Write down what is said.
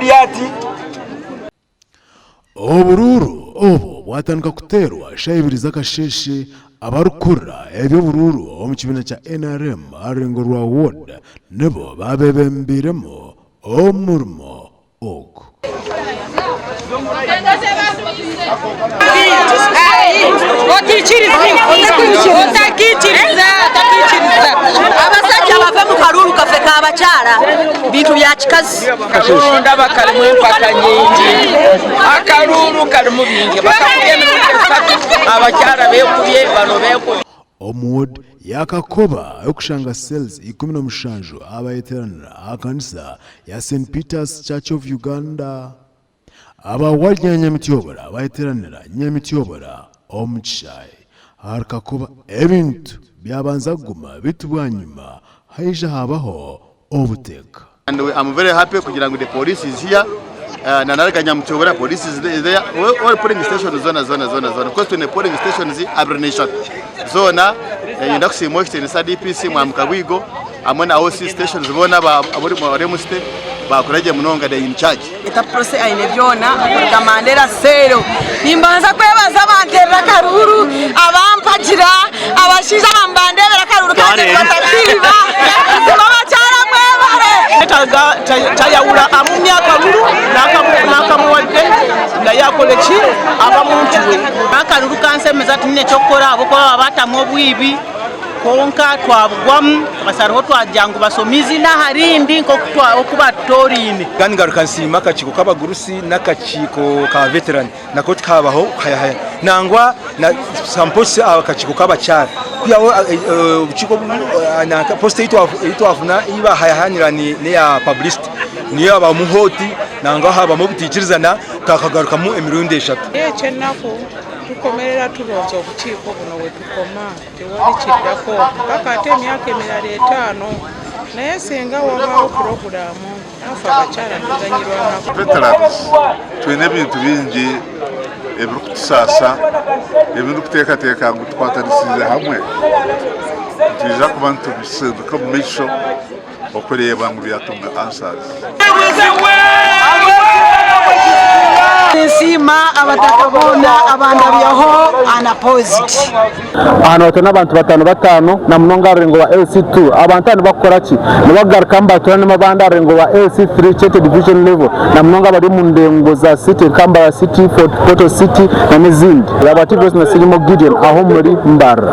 Goliati. Oburuuru obo bwatandika kuteerwa shayibiri z'akasheeshe abarukura eby'oburuuru omu kibiina kya NRM arengo rwa ward nebo babebembiremu omurimo ogu. abasajja bave mu kalulu kaffe k'abakyala bintu bya kikazi ndaba kalimu empaka nyingi akalulu kalimu bingi bakakubye abakyala beekubye bano beekubye Omuwod yakakoba okushanga cells 17 abayeteranira akanisa ya St. Peter's Church of Uganda abawalya Nyamityobora abayeteranira Nyamityobora omukishayi harikakoba ebintu byabanza kuguma bitubwanyuma haija habaho obuteka. And I'm very happy kugira ngo the police is here. Nanarika Nyamityobora police is there. All polling stations zona. Because when the polling stations is abrenation. Zona yenda kusimo kitene DPC mwamukabwigo amwe na OC stations bona aburi mu remuste bakuraje munonga de in charge. eta process aine byona kugamandera sero nimbanza kwebaza banterera karuru abampagira abashiza bambandebera karuru kandi batatiba babacyara mwebare tayawula amumya karuru nakamuwadde na yakoleki abamuntu akaruru kansemeza tinne chokora aboko abatamu obwibi konka twabugwamu basariho twajjangu basomizi na harindi nk'okutwa okuba torine kandi ngarukansima akakiko k'abagurusi n'akakiko ka veteran nako tikabaho hayahaya nangwa na samposi akakiko k'abakyala kuyaho ubukiko na poste itwafuna iba hayahanirani ne ya publicity niyo abamuhoti nangwa haba mu bitikirizana kakagarukamu emirundi 3 chenako tukomerera turonzo obukiiko buno we tukoma tewali kiddako mpaka ate emyaka emirala 5 naye singa wabaawo puroguramu nafe abakyala tuganyirwanako. Veterans tulina ebintu bingi ebirikutusaasa ebirikuteekateeka ngu tukwatanisize hamwe tuiza kuba nitubisinduka mu maisho okureeba ngu byatunga answers. Nsima abatakabona abana byaho anapoziti hano tuna abantu batanu na munonga rengo wa LC2 abantu bakora ki nibagaruka mbatura n'abandi rengo wa LC3 Chete division level na munonga bari mu ndengo za City Mbarara City Photo City na n'izindi abativos na Sirimo Gideon aho muri Mbarara.